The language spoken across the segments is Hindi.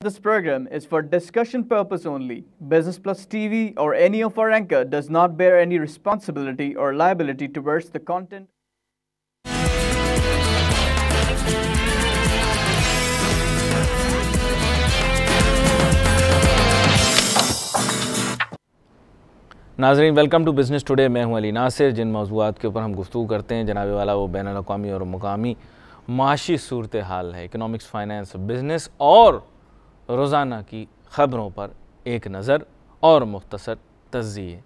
This program is for discussion purpose only. Business Plus TV or any of our anchor does not bear any responsibility or liability towards the content. नाज़रीन, वेलकम टू बिज़नेस टुडे। मैं हूं अली नासिर। जिन मौज़ूआत के ऊपर हम गुफ्तगू करते हैं जनाब वाला वो बैनुल अक़वामी और मुकामी माशी सूरत हाल है, इकनॉमिक्स, फाइनेंस, बिज़नेस और रोज़ाना की ख़बरों पर एक नज़र और मुख्तसर तज़्ज़िये।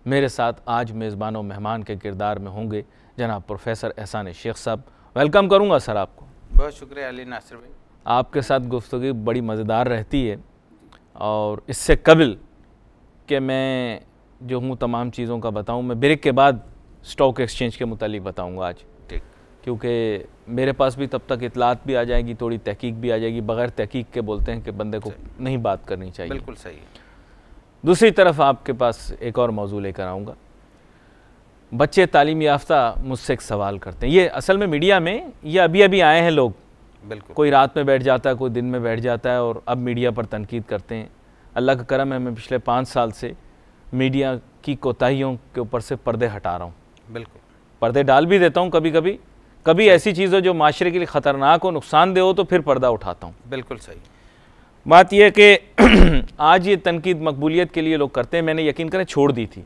मेरे साथ आज मेज़बान और मेहमान के किरदार में होंगे जनाब प्रोफेसर एहसान शेख साहब। वेलकम करूँगा सर आपको। बहुत शुक्रिया अली नासिर भाई। आपके साथ गुफ्तगू बड़ी मज़ेदार रहती है और इससे कबिल कि मैं जो हूँ तमाम चीज़ों का बताऊँ, मैं ब्रेक के बाद स्टॉक एक्सचेंज के मुतालिक बताऊँगा आज, ठीक, क्योंकि मेरे पास भी तब तक इतलात भी आ जाएगी, थोड़ी तहकीक भी आ जाएगी। बग़ैर तहकीक के बोलते हैं कि बंदे को नहीं बात करनी चाहिए। बिल्कुल सही है। दूसरी तरफ आपके पास एक और मौजू लेकर आऊँगा। बच्चे तालीम याफ्ता मुझसे एक सवाल करते हैं, ये असल में मीडिया में ये अभी अभी आए हैं लोग, बिल्कुल, कोई रात में बैठ जाता है, कोई दिन में बैठ जाता है और अब मीडिया पर तनकीद करते हैं। अल्लाह का करम है, मैं पिछले 5 साल से मीडिया की कोताहियों के ऊपर से पर्दे हटा रहा हूँ। बिल्कुल, पर्दे डाल भी देता हूँ कभी कभी ऐसी चीज़ हो जो माशरे के लिए ख़तरनाक हो, नुकसानदेह हो, तो फिर पर्दा उठाता हूँ। बिल्कुल सही। बात यह है कि आज ये तनकीद मकबूलियत के लिए लोग करते हैं, मैंने यकीन करें छोड़ दी थी।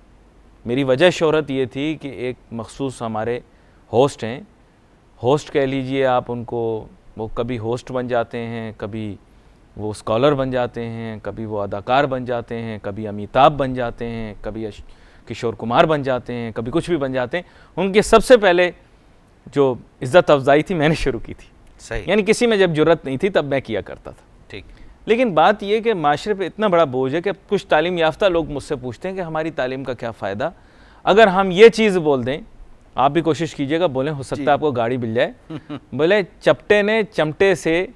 मेरी वजह शोहरत ये थी कि एक मखसूस हमारे होस्ट हैं, होस्ट कह लीजिए आप उनको, वो कभी होस्ट बन जाते हैं, कभी वो स्कॉलर बन जाते हैं, कभी वो अदाकार बन जाते हैं, कभी अमिताभ बन जाते हैं, कभी किशोर कुमार बन जाते हैं, कभी कुछ भी बन जाते हैं। उनके सबसे पहले जो इज़्ज़त अफजाई थी मैंने शुरू की थी। सही, यानी किसी में जब ज़रूरत नहीं थी तब मैं किया करता था। ठीक। लेकिन बात यह कि माशरे पे इतना बड़ा बोझ है कि कुछ तालीम याफ्ता लोग मुझसे पूछते हैं कि हमारी तालीम का क्या फ़ायदा। अगर हम ये चीज़ बोल दें, आप भी कोशिश कीजिएगा, बोलें, हो सकता है आपको गाड़ी मिल जाए। बोले चपटे ने चमटे से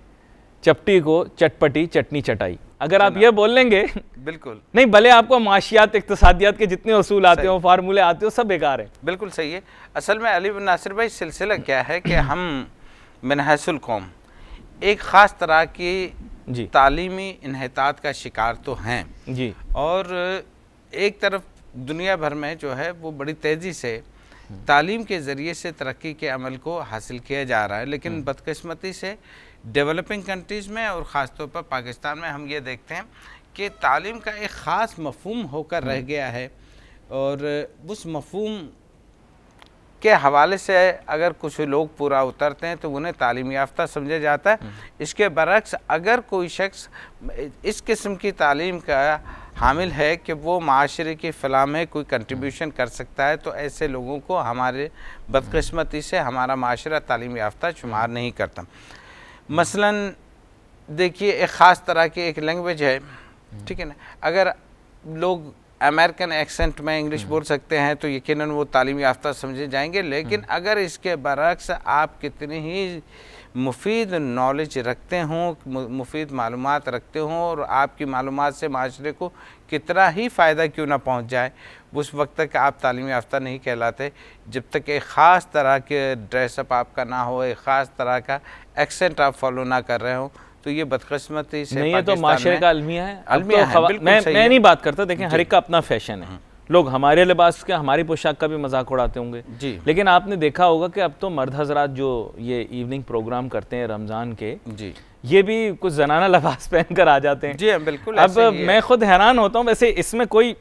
चपटी को चटपटी चटनी चटाई। अगर आप ये बोल लेंगे, बिल्कुल नहीं भले आपको माशियात, इक्तिसादियात के जितने उसूल आते हो, फार्मूले आते हो, सब बेकार है। बिल्कुल सही है। असल में अली बिन नासिर भाई, सिलसिला क्या है कि हम मनहसुल कौम एक ख़ास तरह की तालीमी इन्हितात का शिकार तो हैं जी, और एक तरफ दुनिया भर में जो है वो बड़ी तेज़ी से तालीम के ज़रिए से तरक्की के अमल को हासिल किया जा रहा है। लेकिन बदकिस्मती से डेवलपिंग कंट्रीज़ में और ख़ास तौर पर पाकिस्तान में हम ये देखते हैं कि तालीम का एक ख़ास मफ़हूम होकर रह गया है और उस मफ़हूम के हवाले से अगर कुछ लोग पूरा उतरते हैं तो उन्हें तालीम याफ्ता समझा जाता है। इसके बरक्स अगर कोई शख्स इस किस्म की तालीम का हामिल है कि वो माशरे की फ़लाह में कोई कंट्रीब्यूशन कर सकता है, तो ऐसे लोगों को हमारे बदकिस्मती से हमारा माशरा तालीम याफ्ता शुमार नहीं करता। मसलन देखिए, एक ख़ास तरह की एक लैंग्वेज है, ठीक है ना, अगर लोग अमेरिकन एक्सेंट में इंग्लिश बोल सकते हैं तो यकीनन वो तालीम याफ्ता समझे जाएंगे। लेकिन अगर इसके बरक्स आप कितनी ही मुफीद नॉलेज रखते हों, मुफीद मालूमात रखते हों और आपकी मालूमात से माशरे को कितना ही फ़ायदा क्यों ना पहुंच जाए, उस वक्त तक आप तालीम याफ्ता नहीं कहलाते। जब तक एक ख़ास तरह के ड्रेसअप आपका ना हो, एक ख़ास तरह का एक्सेंट आप फॉलो ना कर रहे हो, तो ये बदकिस्मती से नहीं है। तो माशरे का अलमिया है। अलमिया तो है, मैं नहीं बात करता, देखें हर एक का अपना फैशन है। लोग हमारे लिबास का, हमारी पोशाक का भी मजाक उड़ाते होंगे जी। लेकिन आपने देखा होगा कि अब तो मर्द हजरात जो ये इवनिंग प्रोग्राम करते हैं रमज़ान के जी, ये भी कुछ जनाना लिबास पहन कर आ जाते हैं। जी बिल्कुल। अब मैं खुद हैरान होता हूँ। वैसे इसमें कोई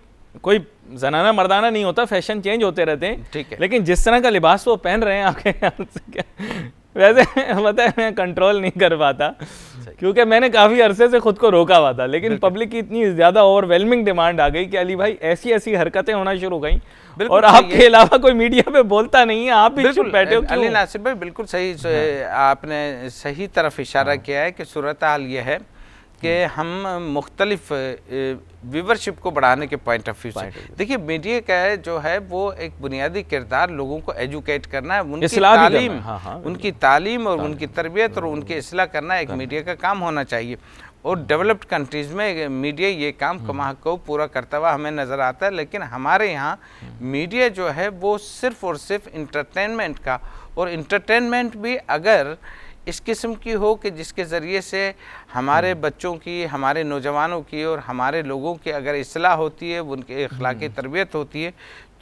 जनाना मर्दाना नहीं होता, फैशन चेंज होते रहते हैं, ठीक है। लेकिन जिस तरह का लिबास वो पहन रहे हैं आपके ख्याल से क्या वैसे पता है मैं कंट्रोल नहीं कर पाता, क्योंकि मैंने काफ़ी अरसे से खुद को रोका हुआ था, लेकिन पब्लिक की इतनी ज़्यादा ओवरवेलमिंग डिमांड आ गई कि अली भाई ऐसी ऐसी हरकतें होना शुरू हो गई और आपके अलावा कोई मीडिया पे बोलता नहीं है, आप भी चुप बैठे हो। अली नासिर भाई बिल्कुल सही, आपने सही तरफ इशारा किया है कि सूरत हाल ये है कि हम मुख्तलिफ व्यूवरशिप को बढ़ाने के पॉइंट ऑफ व्यू से देखिए, मीडिया का जो है वो एक बुनियादी किरदार लोगों को एजुकेट करना है, उनकी तालीम, उनकी तालीम और उनकी तरबियत और उनकी इस्लाह करना एक मीडिया का काम होना चाहिए। और डेवलप्ड कंट्रीज़ में मीडिया ये काम को पूरा करता हुआ हमें नज़र आता है। लेकिन हमारे यहाँ मीडिया जो है वो सिर्फ़ और सिर्फ इंटरटेनमेंट का, और इंटरटेनमेंट भी अगर इस किस्म की हो कि जिसके ज़रिए से हमारे बच्चों की, हमारे नौजवानों की और हमारे लोगों की अगर इस्लाह होती है, उनकी अखलाकी तरबियत होती है,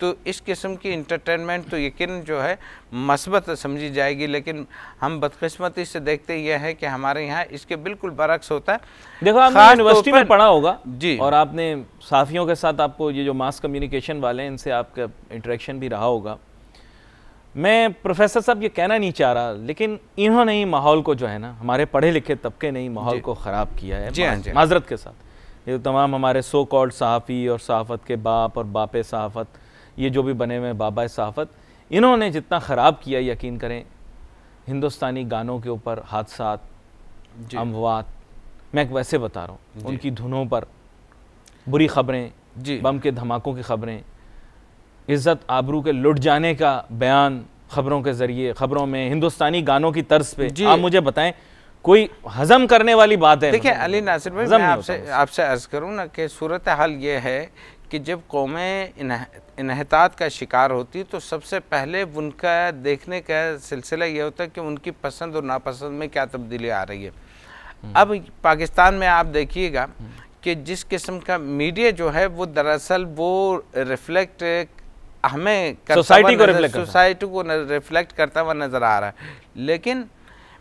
तो इस किस्म की इंटरटेनमेंट तो यकीन जो है मस्बत समझी जाएगी। लेकिन हम बदकिस्मती से देखते यह है कि हमारे यहाँ इसके बिल्कुल बरक्स होता है। देखो, आपने यूनिवर्सिटी में पढ़ा होगा जी, और आपने साथियों के साथ, आपको ये जो मास कम्युनिकेशन वाले हैं इनसे आपका इंटरेक्शन भी रहा होगा। मैं प्रोफेसर साहब ये कहना नहीं चाह रहा, लेकिन इन्होंने ही माहौल को जो है ना, हमारे पढ़े लिखे तबके ने ही माहौल को ख़राब किया है माजरत के साथ। ये तमाम हमारे सो कॉल्ड सहाफ़ी और सहाफ़त के बाप और बापे सहाफ़त, ये जो भी बने हुए बाबा सहाफ़त, इन्होंने जितना ख़राब किया, यकीन करें, हिंदुस्तानी गानों के ऊपर हादसात, अमवात, मैं वैसे बता रहा हूँ, उनकी धुनों पर बुरी ख़बरें, बम के धमाकों की ख़बरें, इज़्ज़त आबरू के लुट जाने का बयान ख़बरों के ज़रिए, ख़बरों में हिंदुस्तानी गानों की तर्ज पे। आप मुझे बताएं, कोई हज़म करने वाली बात है? देखिए अली नासिर भाई, मैं आपसे अर्ज़ करूँ ना कि सूरत हाल ये है कि जब कौमें इन्हतात का शिकार होती तो सबसे पहले उनका देखने का सिलसिला ये होता है कि उनकी पसंद और नापसंद में क्या तब्दीली आ रही है। अब पाकिस्तान में आप देखिएगा कि जिस किस्म का मीडिया जो है वो दरअसल वो रिफ्लेक्ट हमें सोसाइटी को रिफ्लेक्ट करता हुआ नज़र आ रहा है। लेकिन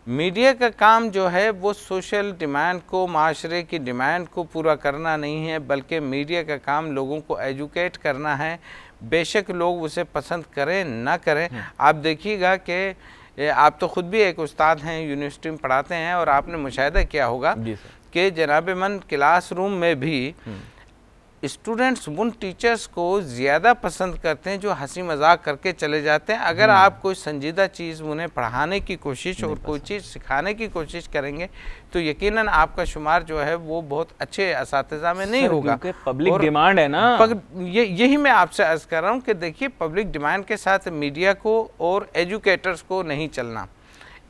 मीडिया का काम जो है वो सोशल डिमांड को, माशरे की डिमांड को पूरा करना नहीं है, बल्कि मीडिया का काम लोगों को एजुकेट करना है। बेशक लोग उसे पसंद करें ना करें। आप देखिएगा कि आप तो ख़ुद भी एक उस्ताद हैं, यूनिवर्सिटी में पढ़ाते हैं, और आपने मुशाहिदा किया होगा कि जनाब मन क्लासरूम में भी स्टूडेंट्स उन टीचर्स को ज़्यादा पसंद करते हैं जो हंसी मजाक करके चले जाते हैं। अगर आप कोई संजीदा चीज़ उन्हें पढ़ाने की कोशिश और कोई चीज़ सिखाने की कोशिश करेंगे तो यकीनन आपका शुमार जो है वो बहुत अच्छे असातिज़ा में नहीं होगा। पब्लिक डिमांड है ना, यही मैं आपसे अर्ज़ कर रहा हूँ कि देखिए, पब्लिक डिमांड के साथ मीडिया को और एजुकेटर्स को नहीं चलना।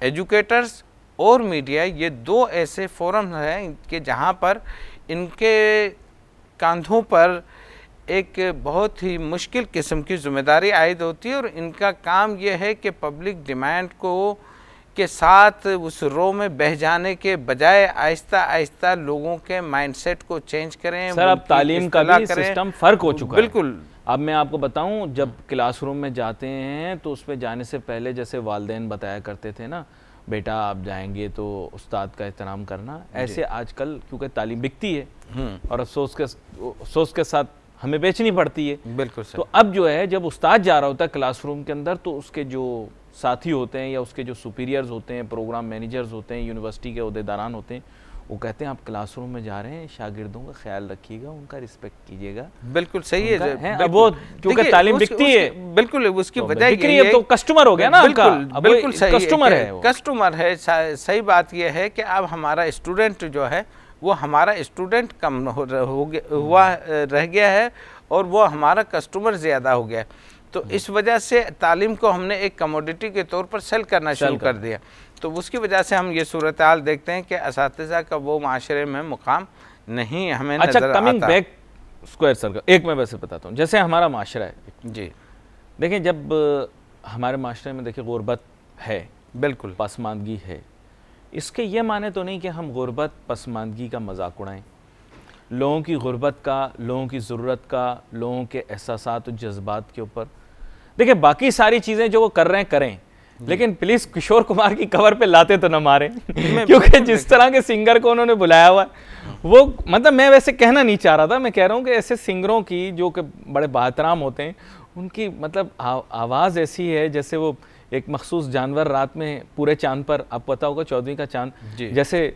एजुकेटर्स और मीडिया ये दो ऐसे फोरम हैं कि जहाँ पर इनके कंधों पर एक बहुत ही मुश्किल किस्म की जिम्मेदारी आयद होती है, और इनका काम यह है कि पब्लिक डिमांड को के साथ उस रो में बह जाने के बजाय आहिस्ता आहिस्ता लोगों के माइंडसेट को चेंज करें। सर, अब तालीम का भी सिस्टम फ़र्क हो चुका है। बिल्कुल। अब मैं आपको बताऊं, जब क्लासरूम में जाते हैं तो उस पर जाने से पहले जैसे वालिदैन बताया करते थे ना, बेटा आप जाएंगे तो उस्ताद का एहतराम करना, ऐसे आजकल क्योंकि तालीम बिकती है और अफसोस के साथ हमें बेचनी पड़ती है। बिल्कुल सर। तो अब जो है, जब उस्ताद जा रहा होता है क्लासरूम के अंदर, तो उसके जो साथी होते हैं या उसके जो सुपीरियर्स होते हैं, प्रोग्राम मैनेजर्स होते हैं, यूनिवर्सिटी के ओहदेदारान होते हैं, वो कहते हैं आप क्लासरूम में जा रहे हैं, शागिर्दों का ख्याल रखिएगा, उनका रिस्पेक्ट कीजिएगा। बिल्कुल सही है। अब वो क्योंकि तालीम बिकती है, बिल्कुल उसकी वजह ये है, तो कस्टमर हो गया ना, बिल्कुल सही, कस्टमर है। सही बात यह है कि अब हमारा स्टूडेंट जो है वो हमारा स्टूडेंट कम रह गया है और वो हमारा कस्टमर ज़्यादा हो गया है। तो इस वजह से तालीम को हमने एक कमोडिटी के तौर पर सेल करना शुरू कर दिया। तो उसकी वजह से हम ये सूरत हाल देखते हैं कि असातिज़ा का वो माशरे में मुकाम नहीं हमें नजर आता। कमिंग बैक स्क्वायर सर्कल, एक मैं वैसे बताता हूँ, जैसे हमारा माशरा है जी, देखिए, जब हमारे माशरे में देखिए गुर्बत है, बिल्कुल पसमानदगी है, इसके ये माने तो नहीं कि हम गुर्बत पसमानदगी का मजाक उड़ाएं। लोगों की गुर्बत का, लोगों की ज़रूरत का, लोगों के एहसासात और जज्बात के ऊपर देखिए, बाकी सारी चीज़ें जो वो कर रहे हैं करें, लेकिन प्लीज़ किशोर कुमार की कवर पे लाते तो न मारें क्योंकि जिस तरह के सिंगर को उन्होंने बुलाया हुआ है वो, मतलब मैं वैसे कहना नहीं चाह रहा था, मैं कह रहा हूँ कि ऐसे सिंगरों की जो कि बड़े बाहतराम होते हैं, उनकी मतलब आवाज़ ऐसी है जैसे वो एक मखसूस जानवर रात में पूरे चांद पर, आप पता होगा 14वीं का चांद जैसे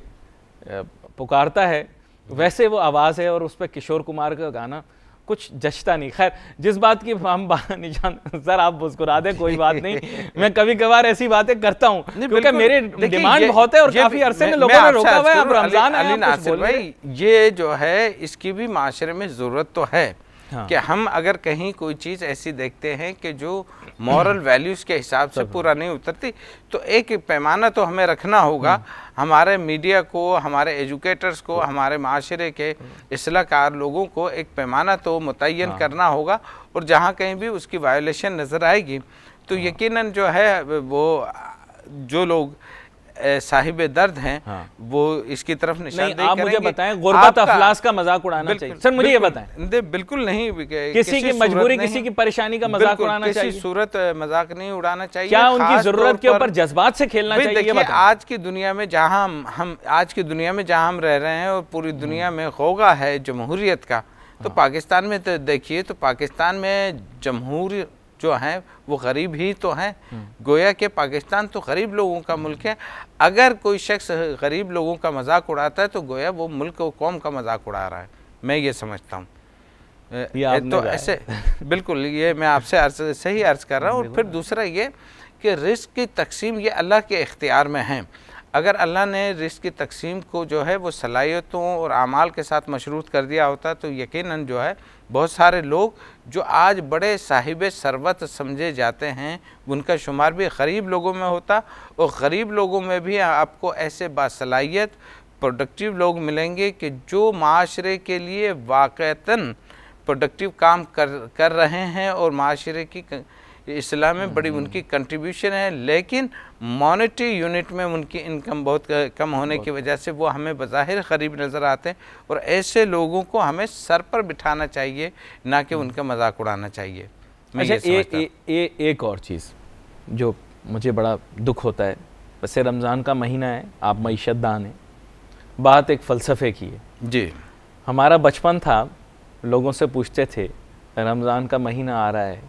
पुकारता है, वैसे वो आवाज़ है। और उस पर किशोर कुमार का गाना कुछ जचता नहीं। खैर, जिस बात की हम निशान, सर आप मुस्कुरा दें, कोई बात नहीं, मैं कभी कभार ऐसी बातें करता हूँ क्योंकि मेरे डिमांड बहुत है और काफी अरसे में लोगों ने रोका हुआ है। अब रमजान है, भाई ये जो है इसकी भी माशरे में ज़रूरत तो है कि हम अगर कहीं कोई चीज़ ऐसी देखते हैं कि जो मॉरल वैल्यूज़ के हिसाब से पूरा नहीं उतरती, तो एक पैमाना तो हमें रखना होगा। हमारे मीडिया को, हमारे एजुकेटर्स को, हमारे माशरे के इस्लाहकार लोगों को एक पैमाना तो मुतय्यन करना होगा, और जहाँ कहीं भी उसकी वायोलेशन नज़र आएगी तो यकीनन जो है वो जो लोग साहिब दर्द हैं हाँ। वो इसकी तरफ निशानदेही करेंगे। आप मुझे बताएं, गुर्बत अफलास का मजाक उड़ाना चाहिए? सर मुझे ये बताएं। बिल्कुल नहीं, किसी की मजबूरी, किसी की परेशानी का मजाक उड़ाना चाहिए? किसी सूरत मजाक नहीं उड़ाना चाहिए। क्या उनकी जरूरत के ऊपर जज्बात से खेलना चाहिए? ये बताएं। आज की दुनिया में जहां हम रह रहे हैं और पूरी दुनिया में होगा है जमहूरियत का, तो पाकिस्तान में तो देखिए, तो पाकिस्तान में जमहूर जो हैं वो गरीब ही तो हैं। गोया कि पाकिस्तान तो गरीब लोगों का मुल्क है। अगर कोई शख्स गरीब लोगों का मजाक उड़ाता है तो गोया वो मुल्क और कौम का मजाक उड़ा रहा है, मैं ये समझता हूँ। तो ऐसे बिल्कुल ये मैं आपसे सही अर्ज कर रहा हूँ। और फिर दूसरा ये कि रिस्क की तकसीम ये अल्लाह के इख्तियार में है। अगर अल्लाह ने रिस्क की तकसीम को जो है वो सलाहियतों और आमाल के साथ मशरूत कर दिया होता तो यकीनन जो है बहुत सारे लोग जो आज बड़े साहिब सरवत समझे जाते हैं उनका शुमार भी गरीब लोगों में होता, और गरीब लोगों में भी आपको ऐसे बासलाहियत प्रोडक्टिव लोग मिलेंगे कि जो माशरे के लिए वाक़तन प्रोडक्टिव काम कर रहे हैं और माशरे की इस्लाम में बड़ी उनकी कंट्रीब्यूशन है, लेकिन मॉनेटरी यूनिट में उनकी इनकम बहुत कम होने की वजह से वो हमें बज़ाहिर गरीब नज़र आते हैं। और ऐसे लोगों को हमें सर पर बिठाना चाहिए, ना कि उनका मजाक उड़ाना चाहिए। अच्छा, एक और चीज़ जो मुझे बड़ा दुख होता है, वैसे रमज़ान का महीना है, आप मईशतदान हैं, बात एक फ़लसफ़े की है जी। हमारा बचपन था, लोगों से पूछते थे रमज़ान का महीना आ रहा है,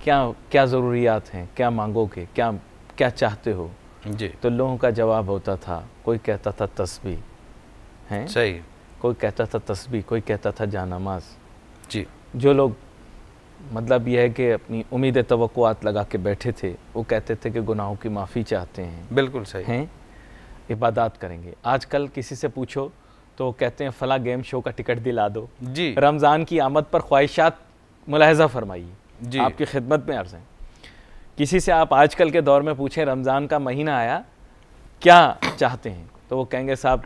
क्या ज़रूरियात हैं, क्या मांगोगे, क्या चाहते हो जी। तो लोगों का जवाब होता था, कोई कहता था तस्बीह हैं, सही, कोई कहता था तस्बीह, कोई कहता था जानमाज जी। जो लोग मतलब यह है कि अपनी उम्मीद तवक्कुआत लगा के बैठे थे, वो कहते थे कि गुनाहों की माफ़ी चाहते हैं, बिल्कुल सही हैं, इबादत करेंगे। आजकल किसी से पूछो तो वो कहते हैं फ़ला गेम शो का टिकट दिला दो जी। रमज़ान की आमद पर ख्वाहिशात मुलाहज़ा फरमाइए, जी, आपकी खिदमत में अर्ज़ हैं। किसी से आप आजकल के दौर में पूछें रमज़ान का महीना आया क्या चाहते हैं, तो वो कहेंगे साहब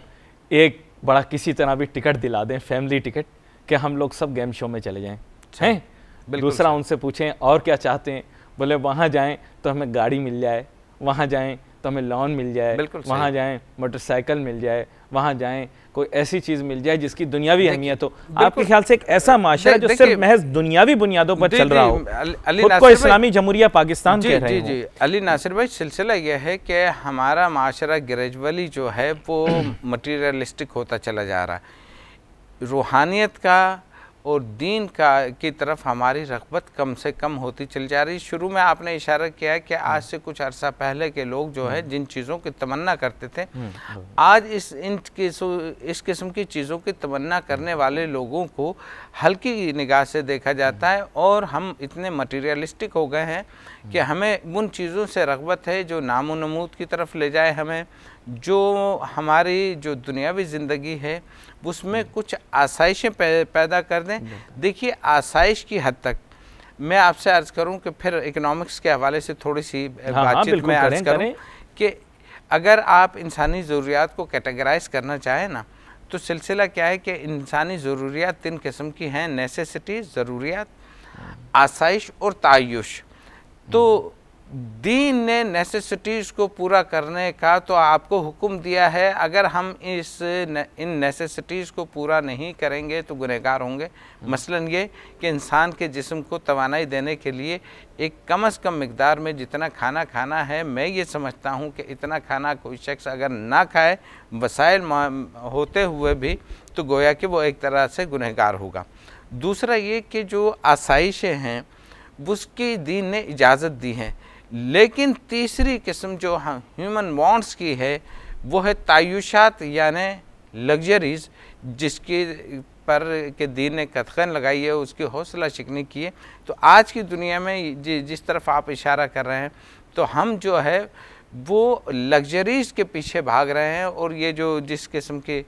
एक बड़ा किसी तरह भी टिकट दिला दें, फैमिली टिकट, कि हम लोग सब गेम शो में चले जाएं, हैं। दूसरा उनसे पूछें और क्या चाहते हैं, बोले वहाँ जाएं तो हमें गाड़ी मिल जाए, वहाँ जाएं तो हमें लोन मिल जाए, वहाँ जाएं मोटरसाइकिल मिल जाए, वहाँ जाएं कोई ऐसी चीज़ मिल जाए जिसकी दुनियावी अहमियत हो। आपके ख्याल से एक ऐसा माशरा जो सिर्फ महज दुनियावी बुनियादों पर चल रहा हो, खुद को इस्लामी जमहूरिया पाकिस्तान कह रहे हैं? जी अली नासिर भाई, सिलसिला यह है कि हमारा माशरा ग्रेजुअली जो है वो मटीरियलिस्टिक होता चला जा रहा है। रूहानियत का और दीन की तरफ हमारी रग़बत कम से कम होती चली जा रही। शुरू में आपने इशारा किया है कि आज से कुछ अरसा पहले के लोग जो है जिन चीज़ों की तमन्ना करते थे, आज इस किस्म की चीज़ों की तमन्ना करने वाले लोगों को हल्की निगाह से देखा जाता है, और हम इतने मटीरियलिस्टिक हो गए हैं कि हमें उन चीज़ों से रग़बत है जो नामो नमूद की तरफ ले जाए हमें, जो हमारी जो दुनियावी ज़िंदगी है उसमें कुछ आसाइशें पैदा कर दें। देखिए, आसाइश की हद तक मैं आपसे अर्ज़ करूं कि फिर इकोनॉमिक्स के हवाले से थोड़ी सी बातचीत में अर्ज़ करूं कि अगर आप इंसानी ज़रूरियात को कैटेगराइज करना चाहें ना, तो सिलसिला क्या है कि इंसानी ज़रूरियात 3 किस्म की हैं, नेसेसिटीज़ ज़रूरियात, आसाइश और तायुश। तो दीन ने नेसेसिटीज़ को पूरा करने का तो आपको हुक्म दिया है, अगर हम इन नेसेसिटीज़ को पूरा नहीं करेंगे तो गुनहगार होंगे। मसलन ये कि इंसान के जिस्म को तवानाई देने के लिए एक कम अज़ कम मिक़दार में जितना खाना खाना है, मैं ये समझता हूँ कि इतना खाना कोई शख्स अगर ना खाए वसाइल होते हुए भी, तो गोया कि वो एक तरह से गुनहगार होगा। दूसरा ये कि जो आसाइशें हैं उसकी दीन ने इजाज़त दी है, लेकिन तीसरी किस्म जो ह्यूमन वांट्स की है वो है तायुशात यानी लग्जरीज़, जिसकी पर के दीन ने कतखन लगाई है, उसकी हौसला शिकनी की है। तो आज की दुनिया में जिस तरफ आप इशारा कर रहे हैं, तो हम जो है वो लग्जरीज़ के पीछे भाग रहे हैं, और ये जो जिस किस्म की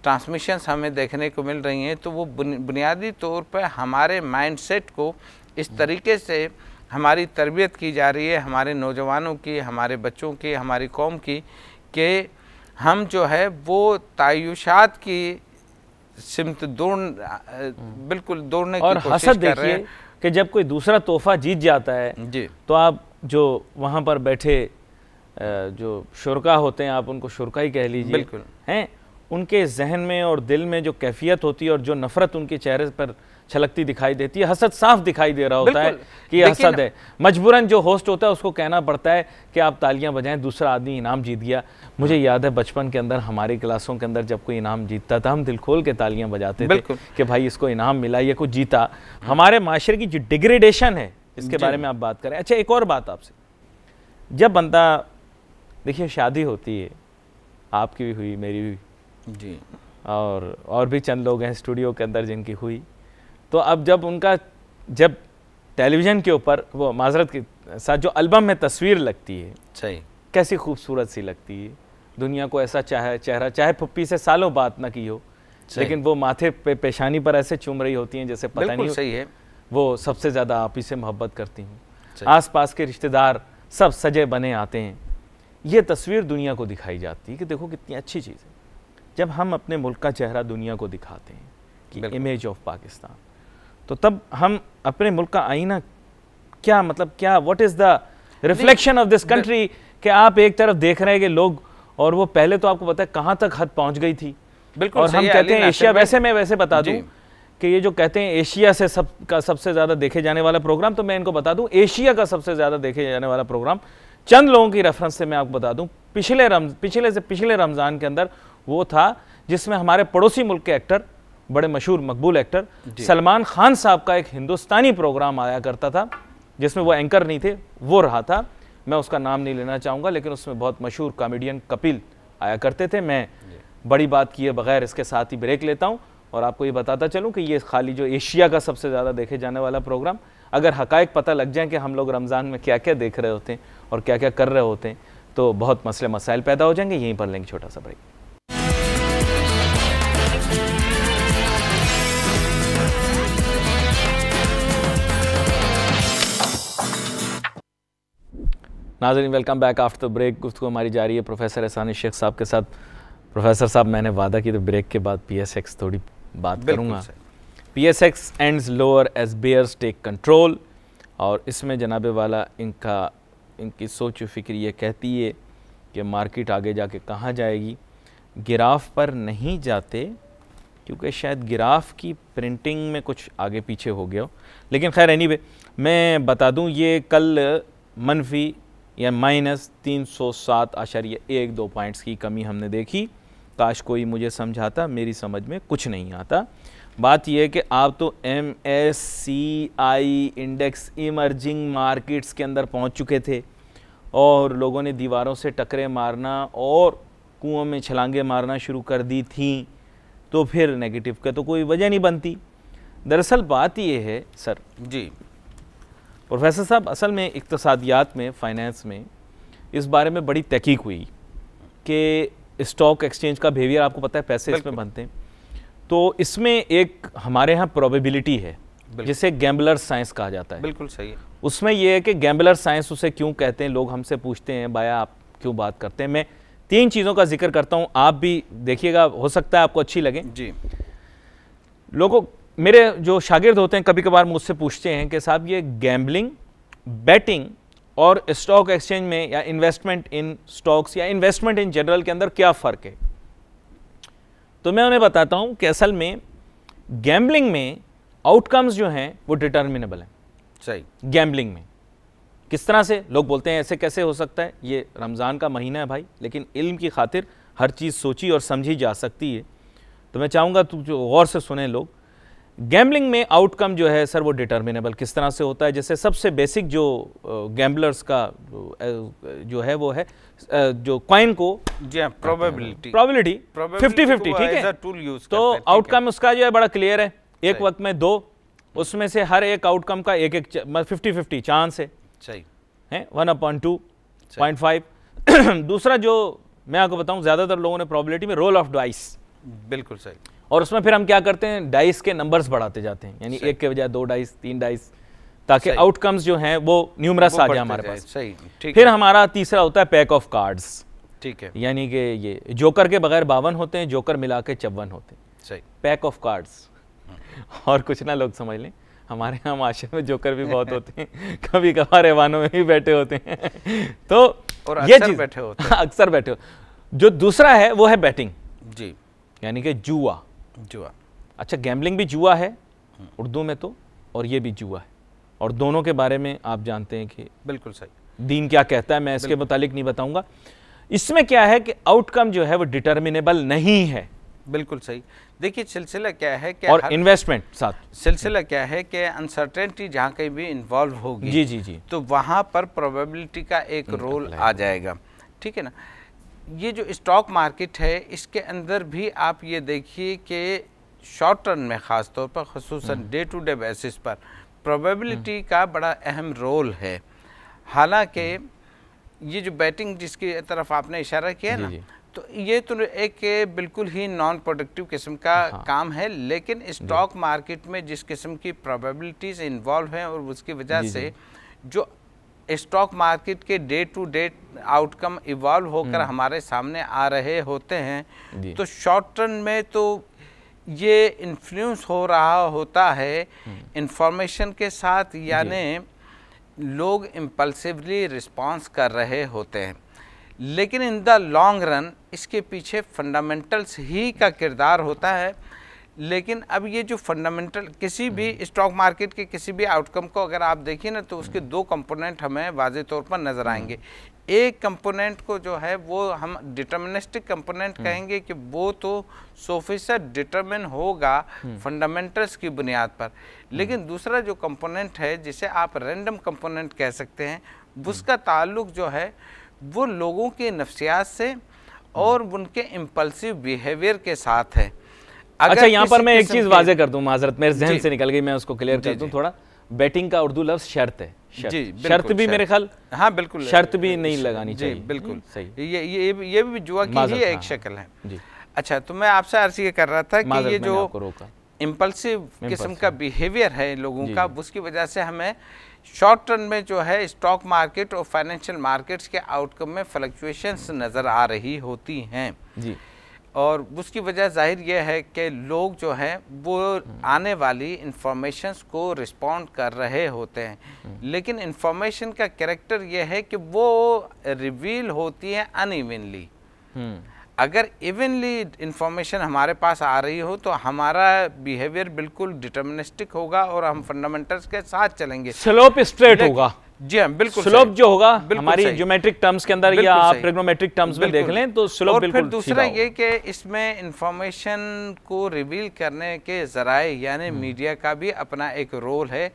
ट्रांसमिशंस हमें देखने को मिल रही हैं, तो वो बुनियादी तौर पर हमारे माइंडसेट को इस तरीके से हमारी तरबियत की जा रही है, हमारे नौजवानों की, हमारे बच्चों की, हमारी कौम की, कि हम जो है वो तायुशात की सिमत बिल्कुल दौड़ने की कोशिश कर रहे हैं। कि जब कोई दूसरा तोहफा जीत जाता है जी, तो आप जो वहाँ पर बैठे जो शुरका होते हैं, आप उनको शुरका ही कह लीजिए, बिल्कुल हैं, उनके जहन में और दिल में जो कैफियत होती है और जो नफरत उनके चेहरे पर छलकती दिखाई देती है, हसद साफ दिखाई दे रहा होता है कि ये हसद है। मजबूरन जो होस्ट होता है उसको कहना पड़ता है कि आप तालियां बजाएं, दूसरा आदमी इनाम जीत गया। मुझे याद है बचपन के अंदर हमारी क्लासों के अंदर जब कोई इनाम जीतता था, हम दिल खोल के तालियां बजाते थे कि भाई इसको इनाम मिला, ये कुछ जीता। हमारे माशरे की जो डिग्रेडेशन है इसके बारे में आप बात करें। अच्छा, एक और बात आपसे, जब बंदा, देखिए शादी होती है, आपकी भी हुई, मेरी भी जी, और भी चंद लोग हैं स्टूडियो के अंदर जिनकी हुई, तो अब जब टेलीविज़न के ऊपर वो माजरत के साथ जो एल्बम में तस्वीर लगती है, सही, कैसी खूबसूरत सी लगती है। दुनिया को ऐसा चेहरा चाहे पुप्पी से सालों बात ना की हो, लेकिन वो माथे पे पेशानी पर ऐसे चूम रही होती हैं जैसे पता नहीं सही है, वो सबसे ज़्यादा आप ही से मोहब्बत करती हूँ। आस पास के रिश्तेदार सब सजे बने आते हैं। ये तस्वीर दुनिया को दिखाई जाती है कि देखो कितनी अच्छी चीज़ है। जब हम अपने मुल्क का चेहरा दुनिया को दिखाते हैं कि इमेज ऑफ पाकिस्तान, तो तब हम अपने मुल्क का आईना क्या, मतलब क्या, what is the reflection of this country, कि आप एक तरफ देख रहे हैं कि लोग, और वो पहले तो आपको पता है कहाँ तक हद पहुँच गई थी। बिल्कुल, और हम कहते हैं एशिया, वैसे मैं वैसे बता दूं कि ये जो कहते हैं एशिया से सबसे ज़्यादा देखे जाने वाला प्रोग्राम, तो मैं इनको बता दूं एशिया का सबसे ज़्यादा देखे जाने वाला प्रोग्राम चंद लोगों की रेफरेंस से मैं आपको बता दूं, पिछले रमज़ान के अंदर वो था जिसमें हमारे पड़ोसी मुल्क के एक्टर, बड़े मशहूर मकबूल एक्टर सलमान खान साहब का एक हिंदुस्तानी प्रोग्राम आया करता था, जिसमें वो एंकर नहीं थे, वो रहा था। मैं उसका नाम नहीं लेना चाहूँगा, लेकिन उसमें बहुत मशहूर कॉमेडियन कपिल आया करते थे। मैं बड़ी बात किए बगैर इसके साथ ही ब्रेक लेता हूँ और आपको ये बताता चलूँ कि ये खाली जो एशिया का सबसे ज़्यादा देखे जाने वाला प्रोग्राम, अगर हकायक पता लग जाए कि हम लोग रमज़ान में क्या क्या देख रहे होते हैं और क्या क्या कर रहे होते हैं, तो बहुत मसले मसाइल पैदा हो जाएंगे। यहीं पर लेंगे छोटा सा ब्रेक। नाज़रीन, welcome back after the break. गुफ्तगू हमारी जारी है प्रोफेसर एहसान शेख साहब के साथ। प्रोफेसर साहब, मैंने वादा की तो ब्रेक के बाद PSX थोड़ी बात करूँगा। PSX ends lower as bears take control, और इसमें जनाबे वाला इनकी सोच व फिक्र ये कहती है कि मार्केट आगे जाके कहाँ जाएगी। गिराफ पर नहीं जाते क्योंकि शायद गिराफ की प्रिंटिंग में कुछ आगे पीछे हो गया हो, लेकिन खैर एनीवे मैं बता दूँ, ये कल मनफी या -307.12 पॉइंट्स की कमी हमने देखी। काश कोई मुझे समझाता, मेरी समझ में कुछ नहीं आता। बात यह है कि आप तो MSCI इंडेक्स इमर्जिंग मार्केट्स के अंदर पहुंच चुके थे और लोगों ने दीवारों से टकरे मारना और कुओं में छलांगे मारना शुरू कर दी थी, तो फिर नेगेटिव का तो कोई वजह नहीं बनती। दरअसल बात यह है सर जी प्रोफेसर साहब, असल में इक्तिसादियात में, फाइनेंस में इस बारे में बड़ी तहकीक हुई कि स्टॉक एक्सचेंज का बिहेवियर, आपको पता है पैसे इसमें बनते हैं, तो इसमें एक हमारे यहाँ प्रोबेबिलिटी है जिसे गैम्बलर साइंस कहा जाता है। बिल्कुल सही है। उसमें यह है कि गैम्बलर साइंस उसे क्यों कहते हैं, लोग हमसे पूछते हैं बाया आप क्यों बात करते हैं। मैं 3 चीज़ों का जिक्र करता हूँ, आप भी देखिएगा, हो सकता है आपको अच्छी लगे। जी, लोगों, मेरे जो शागिर्द होते हैं कभी कभार मुझसे पूछते हैं कि साहब ये गैम्बलिंग, बैटिंग और स्टॉक एक्सचेंज में या इन्वेस्टमेंट इन स्टॉक्स या इन्वेस्टमेंट इन जनरल के अंदर क्या फ़र्क है। तो मैं उन्हें बताता हूं कि असल में गैम्बलिंग में आउटकम्स जो हैं वो डिटर्मिनेबल हैं। सही। गैम्बलिंग में किस तरह से, लोग बोलते हैं ऐसे कैसे हो सकता है, ये रमज़ान का महीना है भाई, लेकिन इल्म की खातिर हर चीज़ सोची और समझी जा सकती है। तो मैं चाहूँगा तुम जो गौर से सुने लोग, गैम्बलिंग में आउटकम जो है सर वो डिटर्मिनेबल किस तरह से होता है। जैसे सबसे बेसिक जो गैम्बलर्स का जो है वो है जो कॉइन को प्रोबेबिलिटी 50-50, ठीक है। तो आउटकम उसका जो है बड़ा क्लियर है, एक वक्त में 2, उसमें से हर एक आउटकम का एक 50-50 चांस है, सही है 1/2, 0.5। दूसरा जो मैं आपको बताऊं, ज्यादातर लोगों ने प्रोबेबिलिटी में रोल ऑफ डाइस, बिल्कुल सही, और उसमें फिर हम क्या करते हैं, डाइस के नंबर्स बढ़ाते जाते हैं, यानी 1 के बजाय 2 डाइस, 3 डाइस, ताकि आउटकम्स जो हैं वो न्यूमरस आ जाए हमारे पास। सही, ठीक। फिर हमारा तीसरा होता है पैक ऑफ कार्ड्स, ठीक है, यानी कि ये जोकर के बगैर 52 होते हैं, जोकर मिला के 54 होते हैं। सही, पैक ऑफ कार्ड्स। और कुछ ना लोग समझ लें, हमारे यहाँ माशरे में जोकर भी बहुत होते हैं, कभी कभार ऐवानों में भी बैठे होते हैं। तो और ये अक्सर चीज बैठे होते हैं। अक्सर बैठे हो। जो दूसरा है वो है बैटिंग, जी, यानी कि जुआ। जुआ, अच्छा, गैम्बलिंग भी जुआ है उर्दू में तो, और ये भी जुआ है, और दोनों के बारे में आप जानते हैं कि बिल्कुल सही दीन क्या कहता है, मैं इसके मुतालिक नहीं बताऊंगा। इसमें क्या है कि आउटकम जो है वो डिटर्मिनेबल नहीं है। बिल्कुल सही। देखिए सिलसिला क्या है कि और इन्वेस्टमेंट साथ, सिलसिला क्या है कि अनसर्टेनिटी जहाँ कहीं भी इन्वॉल्व होगी, जी जी जी, तो वहाँ पर प्रोबेबिलिटी का एक रोल आ जाएगा, ठीक है ना। ये जो स्टॉक मार्केट है इसके अंदर भी आप ये देखिए कि शॉर्ट टर्म में ख़ास तौर पर ख़ुसूसन डे टू डे बेसिस पर प्रोबेबिलिटी का बड़ा अहम रोल है। हालांकि ये जो बैटिंग जिसकी तरफ आपने इशारा किया ना, तो ये तो एक बिल्कुल ही नॉन प्रोडक्टिव किस्म का काम है, लेकिन स्टॉक मार्केट में जिस किस्म की प्रोबेबिलिटीज इन्वॉल्व हैं और उसकी वजह से जो स्टॉक मार्केट के day to day outcome evolve होकर हमारे सामने आ रहे होते हैं, तो शॉर्ट टर्म में तो ये इन्फ्लुएंस हो रहा होता है इंफॉर्मेशन के साथ, यानी लोग इम्पल्सिवली रिस्पॉन्स कर रहे होते हैं, लेकिन इन द लॉन्ग रन इसके पीछे फंडामेंटल्स ही का किरदार होता है। लेकिन अब ये जो फंडामेंटल किसी भी स्टॉक मार्केट के किसी भी आउटकम को अगर आप देखिए ना, तो उसके दो कंपोनेंट हमें वाज़े तौर पर नज़र आएंगे। एक कंपोनेंट को जो है वो हम डिटर्मिनिस्टिक कंपोनेंट कहेंगे कि वो तो 100% डिटर्मिन होगा फंडामेंटल्स की बुनियाद पर, लेकिन दूसरा जो कंपोनेंट है जिसे आप रैंडम कंपोनेंट कह सकते हैं, उसका ताल्लुक जो है वो लोगों के नफ्सियात से और उनके इम्पल्सिव बिहेवियर के साथ है। अच्छा, यहाँ पर मैं एक चीज़ वाजे कर दूं, माजरत मेरे जहन से निकल गई, मैं उसको क्लियर कर दूं थोड़ा। बैटिंग का उर्दू लफ्ज़ शर्त है, शर्त भी मेरे ख्याल, हाँ बिल्कुल, शर्त भी नहीं लगानी चाहिए, बिल्कुल सही। ये भी जुआ की ही एक शक्ल है जी। अच्छा, तो मैं आपसे अर्ज़ ये कर रहा था कि ये जो इम्पल्सिव किस्म का बिहेवियर है लोगों का, उसकी वजह से हमें शॉर्ट टर्म में जो है स्टॉक मार्केट और फाइनेंशियल मार्केट्स के आउटकम में फ्लक्चुएशंस नज़र आ रही होती हैं जी, और उसकी वजह जाहिर यह है कि लोग जो हैं वो आने वाली इंफॉर्मेशंस को रिस्पॉन्ड कर रहे होते हैं, लेकिन इंफॉर्मेशन का कैरेक्टर यह है कि वो रिवील होती है अनइवनली। अगर इवनली इंफॉर्मेशन हमारे पास आ रही हो तो हमारा बिहेवियर बिल्कुल डिटर्मिनिस्टिक होगा और हम फंडामेंटल्स के साथ चलेंगे, स्लोप स्ट्रेट होगा। जी हाँ, बिल्कुल स्लोप जो होगा हमारी ज्योमेट्रिक टर्म्स के अंदर या आप ट्रिग्नोमेट्रिक टर्म्स में देख लें तो स्लोप बिल्कुल। फिर दूसरा ये कि इसमें इंफॉर्मेशन को रिवील करने के जराए यानी मीडिया का भी अपना एक रोल है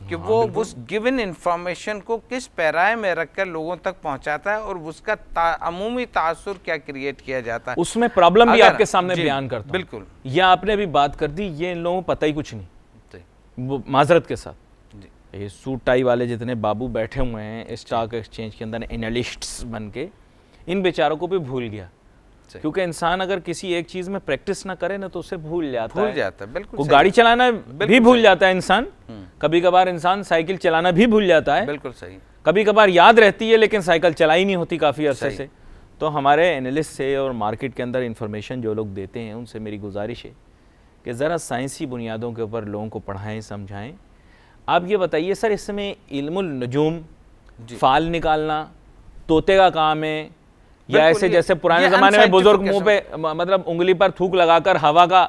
कि वो उस गिवन इंफॉर्मेशन को किस पैराए में रखकर लोगों तक पहुंचाता है और उसका अमूमी तासुर क्या क्रिएट किया जाता है, उसमें प्रॉब्लम भी आपके सामने बयान करता हूं। बिल्कुल, यह आपने भी बात कर दी, ये इन लोगों को पता ही कुछ नहीं, वो माजरत के साथ ये सूट टाई वाले जितने बाबू बैठे हुए हैं स्टॉक एक्सचेंज के अंदर एनालिस्ट्स बन के, इन बेचारों को भी भूल गया, क्योंकि इंसान अगर किसी एक चीज में प्रैक्टिस ना करे ना तो उसे भूल जाता है। बिल्कुल, वो गाड़ी चलाना भी भूल जाता है इंसान, कभी कभार इंसान साइकिल चलाना भी भूल जाता है, बिल्कुल सही, कभी कभार याद रहती है लेकिन साइकिल चलाई नहीं होती काफी अरसे से। तो हमारे एनालिस्ट से और मार्केट के अंदर इंफॉर्मेशन जो लोग देते हैं उनसे मेरी गुजारिश है कि ज़रा साइंसी बुनियादों के ऊपर लोगों को पढ़ाएं समझाएं। आप ये बताइए सर, इसमें इल्मुल नजूम फाल निकालना तोते का काम है या ऐसे जैसे पुराने ज़माने में बुजुर्ग मुंह पे मतलब उंगली पर थूक लगाकर हवा का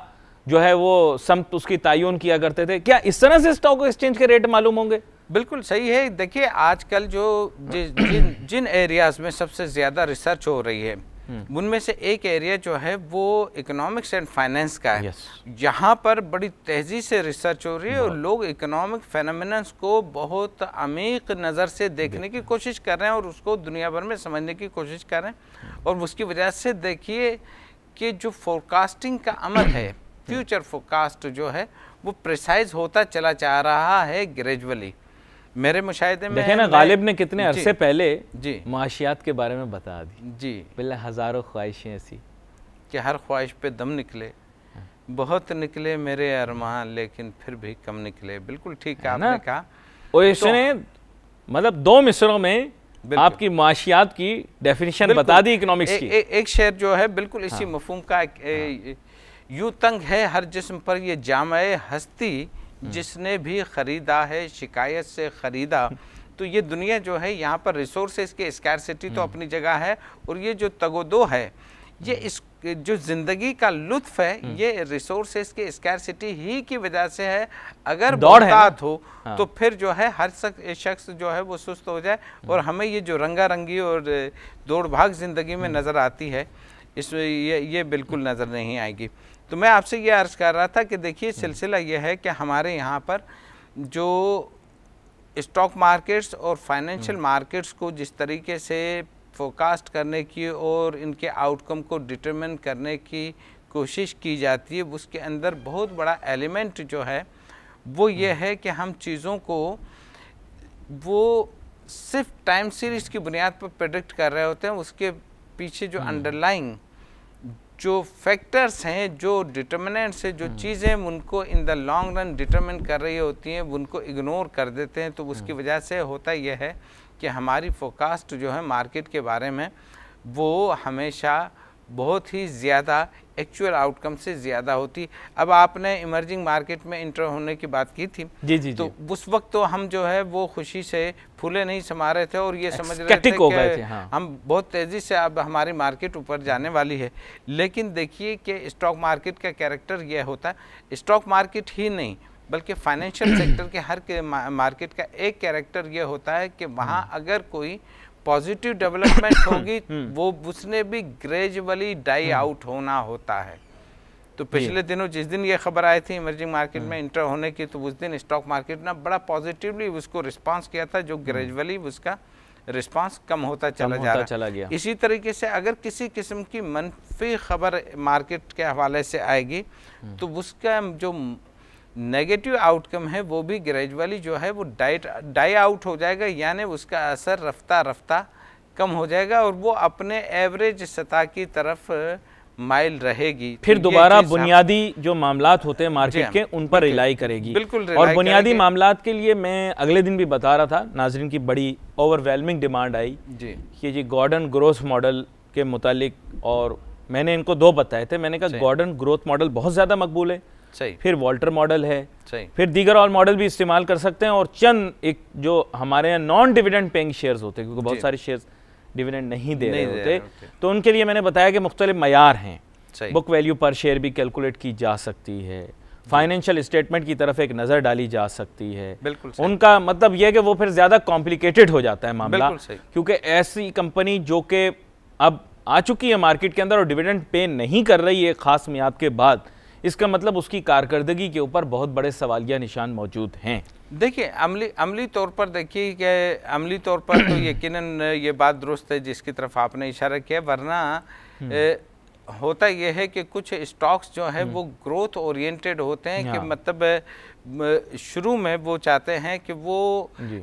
जो है वो समत उसकी तायुन किया करते थे, क्या इस तरह से स्टॉक एक्सचेंज के रेट मालूम होंगे? बिल्कुल सही है। देखिए आजकल जो जिन एरियाज़ में सबसे ज़्यादा रिसर्च हो रही है उनमें से एक एरिया जो है वो इकोनॉमिक्स एंड फाइनेंस का है। यहाँ पर बड़ी तेज़ी से रिसर्च हो रही है और लोग इकोनॉमिक फेनोमेनन्स को बहुत अमीक नज़र से देखने की कोशिश कर रहे हैं और उसको दुनिया भर में समझने की कोशिश कर रहे हैं। और उसकी वजह से देखिए कि जो फोरकास्टिंग का अमल है, फ्यूचर फोरकास्ट जो है वो प्रिसाइज होता चला जा रहा है ग्रेजुअली। मेरे मुशाहिदे में देखे ना गालिब ने कितने अरसे पहले माशियात के बारे में बता दी जी, पहले हज़ारों ख्वाहिशें ऐसी कि हर ख्वाहिश पे दम निकले, बहुत निकले मेरे अरमान लेकिन फिर भी कम निकले। बिल्कुल ठीक है आपने कहा। और इसने मतलब 2 मिसरों में आपकी माशियात की डेफिनेशन बता दी इकोनॉमिक्स की। एक शेर जो है बिल्कुल इसी मफहूम का, यूं तंग है हर जिस्म पर ये जामे हस्ती जिसने भी खरीदा है शिकायत से खरीदा, तो ये दुनिया जो है यहाँ पर रिसोर्सेज की स्कैरसिटी तो अपनी जगह है, और ये जो तगोदो है, ये इस जो ज़िंदगी का लुत्फ है, ये रिसोर्सेज की स्कैरसिटी ही की वजह से है। अगर बहुतायत हो तो फिर जो है हर शख्स जो है वो सुस्त हो जाए, और हमें ये जो रंगारंगी और दौड़ भाग ज़िंदगी में नज़र आती है, इसमें ये बिल्कुल नज़र नहीं आएगी। तो मैं आपसे ये अर्ज़ कर रहा था कि देखिए सिलसिला ये है कि हमारे यहाँ पर जो स्टॉक मार्केट्स और फाइनेंशियल मार्केट्स को जिस तरीके से फोरकास्ट करने की और इनके आउटकम को डिटरमिन करने की कोशिश की जाती है, उसके अंदर बहुत बड़ा एलिमेंट जो है वो ये है कि हम चीज़ों को वो सिर्फ टाइम सीरीज़ की बुनियाद पर प्रेडिक्ट कर रहे होते हैं। उसके पीछे जो अंडरलाइंग जो फैक्टर्स हैं, जो डिटर्मिनेंट्स हैं, जो चीज़ें उनको in the long run determine कर रही होती हैं, उनको इग्नोर कर देते हैं। तो उसकी वजह से होता यह है कि हमारी फोरकास्ट जो है मार्केट के बारे में वो हमेशा बहुत ही ज़्यादा एक्चुअल आउटकम से ज़्यादा होती। अब आपने इमर्जिंग मार्केट में इंटर होने की बात की थी, जी, तो उस वक्त तो हम जो है वो खुशी से फूले नहीं समा रहे थे और ये समझ रहे थे कि हम बहुत तेज़ी से अब हमारी मार्केट ऊपर जाने वाली है। लेकिन देखिए कि स्टॉक मार्केट का कैरेक्टर यह होता है, स्टॉक मार्केट ही नहीं बल्कि फाइनेंशियल सेक्टर के हर के मार्केट का एक कैरेक्टर ये होता है कि वहाँ अगर कोई पॉजिटिव डेवलपमेंट होगी वो उसने भी ग्रेजुअली डाई आउट होना होता है। तो पिछले दिनों जिस दिन ये खबर आई थी इमर्जिंग मार्केट में इंटर होने की, तो उस दिन स्टॉक मार्केट ने बड़ा पॉजिटिवली उसको रिस्पांस किया था, जो ग्रेजुअली उसका रिस्पांस कम होता चला गया। इसी तरीके से अगर किसी किस्म की मनफी खबर मार्केट के हवाले से आएगी तो उसका जो नेगेटिव आउटकम है वो भी ग्रेजुअली जो है वो डाई आउट हो जाएगा, यानी उसका असर रफ्ता रफ्ता कम हो जाएगा और वो अपने एवरेज सतह की तरफ माइल रहेगी। फिर दोबारा बुनियादी जो मामलात होते हैं मार्केट के उन पर रिलाई करेगी। बिल्कुल। और बुनियादी मामलात के लिए मैं अगले दिन भी बता रहा था, नाजरीन की बड़ी ओवरवेलमिंग डिमांड आई कि जी गॉर्डन ग्रोथ मॉडल के मुतालिक, और मैंने इनको दो बताए थे। मैंने कहा गॉर्डन ग्रोथ मॉडल बहुत ज़्यादा मकबूल है, फिर वॉल्टर मॉडल है, फिर दीगर और मॉडल भी इस्तेमाल कर सकते हैं, और चंद एक जो हमारे यहाँ नॉन डिविडेंड पेइंग शेयर्स होते हैं, क्योंकि बहुत सारे शेयर्स डिविडेंड नहीं दे रहे होते, तो उनके लिए मैंने बताया कि मुख्तलिफ मयार हैं। बुक वैल्यू पर शेयर भी कैलकुलेट की जा सकती है, फाइनेंशियल स्टेटमेंट की तरफ एक नज़र डाली जा सकती है। बिल्कुल उनका मतलब यह है कि वो फिर ज़्यादा कॉम्प्लिकेटेड हो जाता है मामला, क्योंकि ऐसी कंपनी जो कि अब आ चुकी है मार्केट के अंदर और डिविडेंड पे नहीं कर रही है ख़ास मियाद के बाद, इसका मतलब उसकी कारकर्दगी के ऊपर बहुत बड़े सवालिया निशान मौजूद हैं। देखिए अमली तौर पर देखिए कि अमली तौर पर तो यकीनन ये बात दुरुस्त है जिसकी तरफ आपने इशारा किया, वरना होता यह है कि कुछ स्टॉक्स जो है वो ग्रोथ ओरिएंटेड होते हैं कि मतलब शुरू में वो चाहते हैं कि वो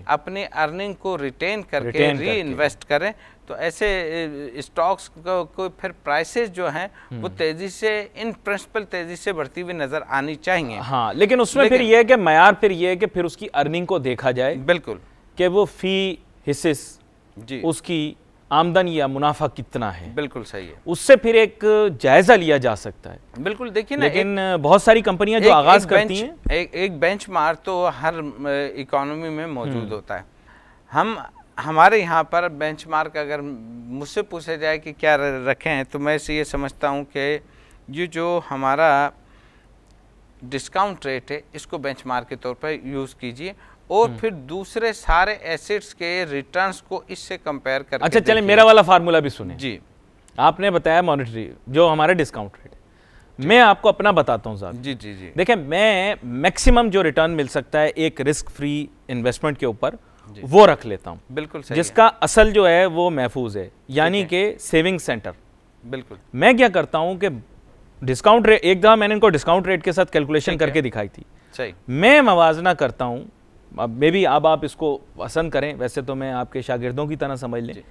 अपनी अर्निंग को रिटेन करके री इन्वेस्ट करें, तो ऐसे स्टॉक्स को फिर प्राइसेस जो हैं वो तेजी से इन प्रिंसिपल तेजी से बढ़ती हुई नजर आनी चाहिए। हाँ, लेकिन उसमें फिर ये है कि मयार फिर ये है कि फिर उसकी अर्निंग को देखा जाए। बिल्कुल, कि वो फी हिस्से उसकी आमदन या मुनाफा कितना है। बिल्कुल सही है, उससे फिर एक जायजा लिया जा सकता है। बिल्कुल, देखिए ना, लेकिन बहुत सारी कंपनियां जो आगाज करती हैं, एक बेंचमार्क तो हर इकोनॉमी में मौजूद होता है। हमारे यहाँ पर बेंचमार्क अगर मुझसे पूछा जाए कि क्या रखें हैं, तो मैं ये समझता हूँ कि ये जो हमारा डिस्काउंट रेट है इसको बेंचमार्क के तौर पर यूज़ कीजिए और फिर दूसरे सारे एसेट्स के रिटर्न्स को इससे कंपेयर करके। अच्छा, चलें मेरा वाला फार्मूला भी सुने जी। आपने बताया मॉनेटरी जो हमारे डिस्काउंट रेट, मैं आपको अपना बताता हूँ साहब। जी जी जी। देखें, मैं मैक्सिमम जो रिटर्न मिल सकता है एक रिस्क फ्री इन्वेस्टमेंट के ऊपर वो रख लेता हूँ। बिल्कुल सही, जिसका असल जो है वो महफूज है, यानी कि सेविंग सेंटर। बिल्कुल। मैं क्या करता हूँ कि डिस्काउंट रेट, एक दफ़ा मैंने इनको डिस्काउंट रेट के साथ कैलकुलेशन करके दिखाई थी। सही। मैं मवाजना करता हूँ, अब मे भी आप इसको पसंद करें, वैसे तो मैं आपके शागिर्दों की तरह समझ लें,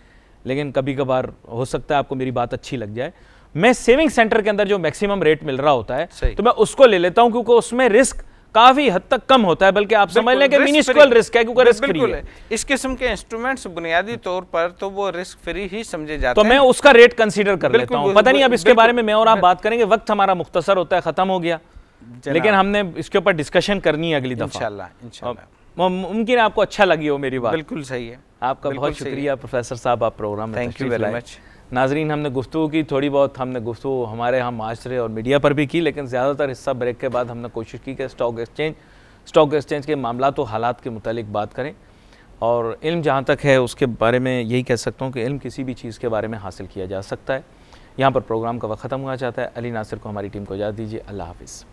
लेकिन कभी कभार हो सकता है आपको मेरी बात अच्छी लग जाए। मैं सेविंग सेंटर के अंदर जो मैक्सिमम रेट मिल रहा होता है तो मैं उसको ले लेता हूं, क्योंकि उसमें रिस्क काफी हद तक कम होता है, बल्कि आप समझ लें कि मिनिस्कुअल रिस्क है, क्योंकि रिस्क फ्री है। इस किस्म के इंस्ट्रूमेंट्स बुनियादी तौर पर तो वो रिस्क फ्री ही समझे जाते हैं, तो मैं उसका रेट कंसीडर कर लेता हूं। पता नहीं अब इसके बारे में मैं और आप बात करेंगे, वक्त हमारा मुख्तसर होता है, खत्म हो गया, लेकिन हमने इसके ऊपर डिस्कशन करनी है अगली दफा इंशाल्लाह। मुमकिन आपको अच्छा लगी हो मेरी बात। बिल्कुल सही है। आपका बहुत शुक्रिया प्रोफेसर साहब, आप प्रोग्राम में थैंक यू वेरी मच। नाजरीन, हमने गुफ्तगू की, थोड़ी बहुत हमने गुफ्तगू हमारे यहाँ माशरे और मीडिया पर भी की, लेकिन ज़्यादातर हिस्सा ब्रेक के बाद हमने कोशिश की कि स्टॉक एक्सचेंज के मामला तो हालात के मुतालिक बात करें। और इल्म जहाँ तक है उसके बारे में यही कह सकता हूँ कि इल्म किसी भी चीज़ के बारे में हासिल किया जा सकता है। यहाँ पर प्रोग्राम का वक्त ख़त्म हुआ चाहता है। अली नासिर को हमारी टीम को इजाज़त दीजिए। अल्लाह हाफिज़।